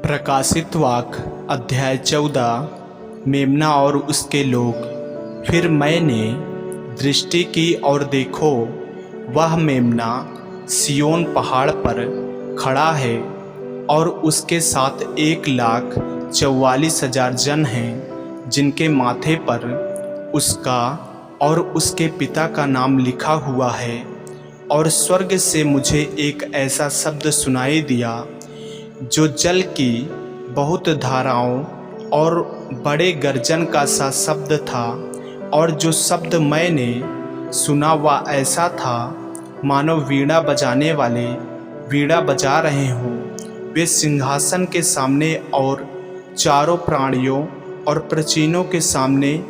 प्रकाशित वाक्य अध्याय 14। मेमना और उसके लोग। फिर मैंने दृष्टि की और देखो, वह मेमना सिय्योन पहाड़ पर खड़ा है और उसके साथ 1,44,000 जन हैं, जिनके माथे पर उसका और उसके पिता का नाम लिखा हुआ है। और स्वर्ग से मुझे एक ऐसा शब्द सुनाई दिया जो जल की बहुत धाराओं और बड़े गर्जन का सा शब्द था। और जो शब्द मैंने सुना वह ऐसा था मानो वीणा बजाने वाले वीणा बजा रहे हों। वे सिंहासन के सामने और चारों प्राणियों और प्राचीनों के सामने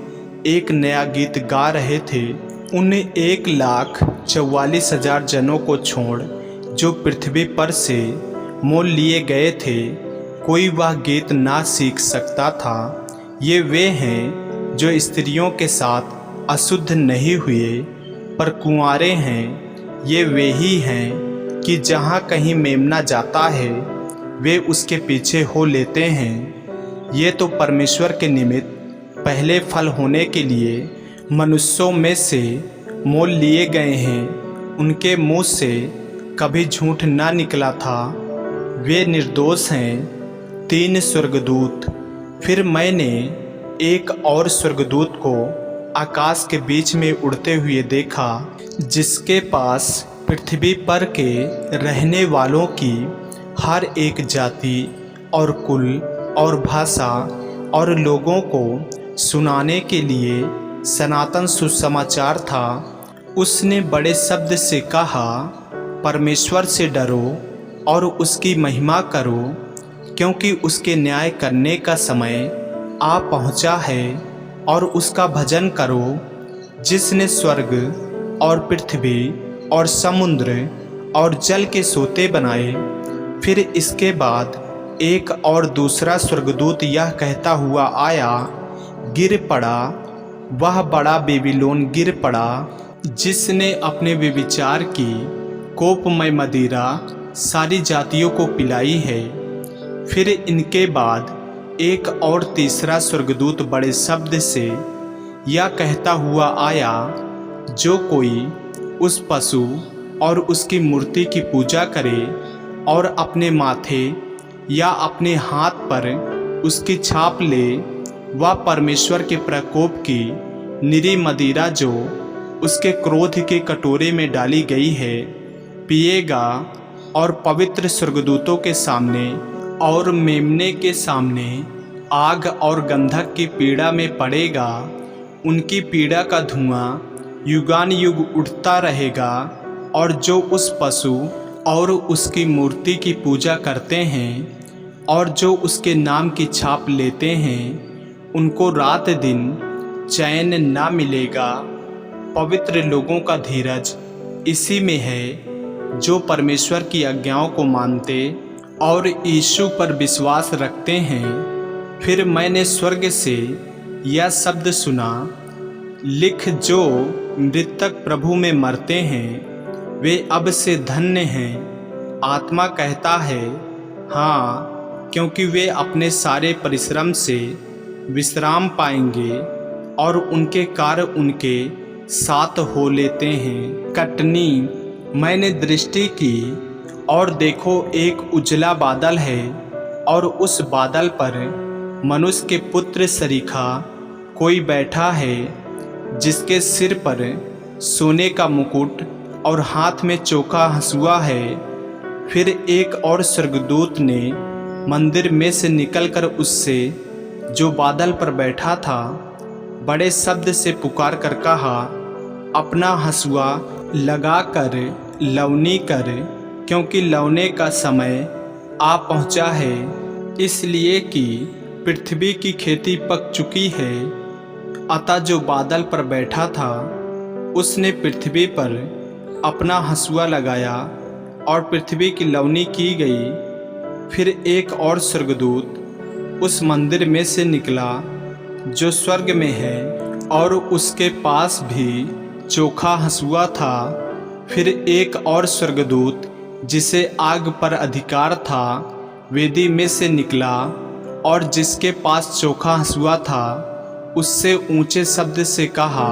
एक नया गीत गा रहे थे। उन 1,44,000 जनों को छोड़ जो पृथ्वी पर से मोल लिए गए थे, कोई वह गीत ना सीख सकता था। ये वे हैं जो स्त्रियों के साथ अशुद्ध नहीं हुए पर कुंवारे हैं। ये वे ही हैं कि जहाँ कहीं मेमना जाता है वे उसके पीछे हो लेते हैं। ये तो परमेश्वर के निमित्त पहले फल होने के लिए मनुष्यों में से मोल लिए गए हैं। उनके मुँह से कभी झूठ ना निकला था। वे निर्दोष हैं। 3 स्वर्गदूत। फिर मैंने एक और स्वर्गदूत को आकाश के बीच में उड़ते हुए देखा, जिसके पास पृथ्वी पर के रहने वालों की हर एक जाति और कुल और भाषा और लोगों को सुनाने के लिए सनातन सुसमाचार था। उसने बड़े शब्द से कहा, परमेश्वर से डरो और उसकी महिमा करो, क्योंकि उसके न्याय करने का समय आ पहुंचा है। और उसका भजन करो, जिसने स्वर्ग और पृथ्वी और समुद्र और जल के सोते बनाए। फिर इसके बाद एक और दूसरा स्वर्गदूत यह कहता हुआ आया, गिर पड़ा, वह बड़ा बेबीलोन गिर पड़ा, जिसने अपने व्यभिचार की कोपमय मदिरा सारी जातियों को पिलाई है। फिर इनके बाद एक और तीसरा स्वर्गदूत बड़े शब्द से यह कहता हुआ आया, जो कोई उस पशु और उसकी मूर्ति की पूजा करे और अपने माथे या अपने हाथ पर उसकी छाप ले, वह परमेश्वर के प्रकोप की निरी मदिरा जो उसके क्रोध के कटोरे में डाली गई है पिएगा और पवित्र स्वर्गदूतों के सामने और मेमने के सामने आग और गंधक की पीड़ा में पड़ेगा। उनकी पीड़ा का धुआं युगान-युग उठता रहेगा। और जो उस पशु और उसकी मूर्ति की पूजा करते हैं और जो उसके नाम की छाप लेते हैं, उनको रात दिन चैन ना मिलेगा। पवित्र लोगों का धीरज इसी में है, जो परमेश्वर की आज्ञाओं को मानते और यीशु पर विश्वास रखते हैं। फिर मैंने स्वर्ग से यह शब्द सुना, लिख, जो मृतक प्रभु में मरते हैं वे अब से धन्य हैं। आत्मा कहता है, हाँ, क्योंकि वे अपने सारे परिश्रम से विश्राम पाएंगे और उनके कार्य उनके साथ हो लेते हैं। कटनी। मैंने दृष्टि की और देखो, एक उजला बादल है और उस बादल पर मनुष्य के पुत्र सरीखा कोई बैठा है, जिसके सिर पर सोने का मुकुट और हाथ में चोखा हंसुआ है। फिर एक और स्वर्गदूत ने मंदिर में से निकलकर उससे जो बादल पर बैठा था बड़े शब्द से पुकार कर कहा, अपना हंसुआ लगाकर लवनी कर, क्योंकि लवने का समय आ पहुंचा है, इसलिए कि पृथ्वी की खेती पक चुकी है। अतः जो बादल पर बैठा था उसने पृथ्वी पर अपना हंसुआ लगाया और पृथ्वी की लवनी की गई। फिर एक और स्वर्गदूत उस मंदिर में से निकला जो स्वर्ग में है, और उसके पास भी चोखा हंसुआ था। फिर एक और स्वर्गदूत जिसे आग पर अधिकार था वेदी में से निकला और जिसके पास चोखा हंसुआ था उससे ऊंचे शब्द से कहा,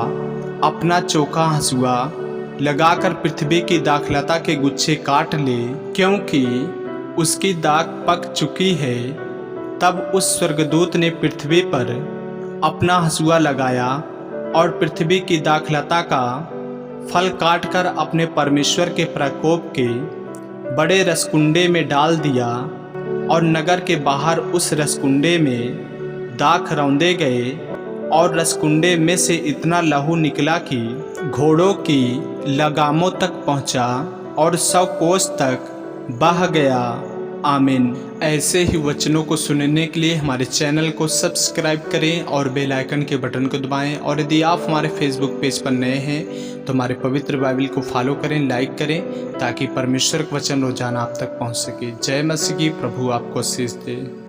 अपना चोखा हंसुआ लगाकर पृथ्वी की दाखलता के गुच्छे काट ले, क्योंकि उसकी दाख पक चुकी है। तब उस स्वर्गदूत ने पृथ्वी पर अपना हंसुआ लगाया और पृथ्वी की दाखलता का फल काटकर अपने परमेश्वर के प्रकोप के बड़े रसकुंडे में डाल दिया, और नगर के बाहर उस रसकुंडे में दाख रौंदे गए, और रसकुंडे में से इतना लहू निकला कि घोड़ों की लगामों तक पहुंचा और 100 कोस तक बह गया। आमीन। ऐसे ही वचनों को सुनने के लिए हमारे चैनल को सब्सक्राइब करें और बेल आइकन के बटन को दबाएं, और यदि आप हमारे फेसबुक पेज पर नए हैं तो हमारे पवित्र बाइबल को फॉलो करें, लाइक करें, ताकि परमेश्वर का वचन रोजाना आप तक पहुंच सके। जय मसीह की। प्रभु आपको आशीष दे।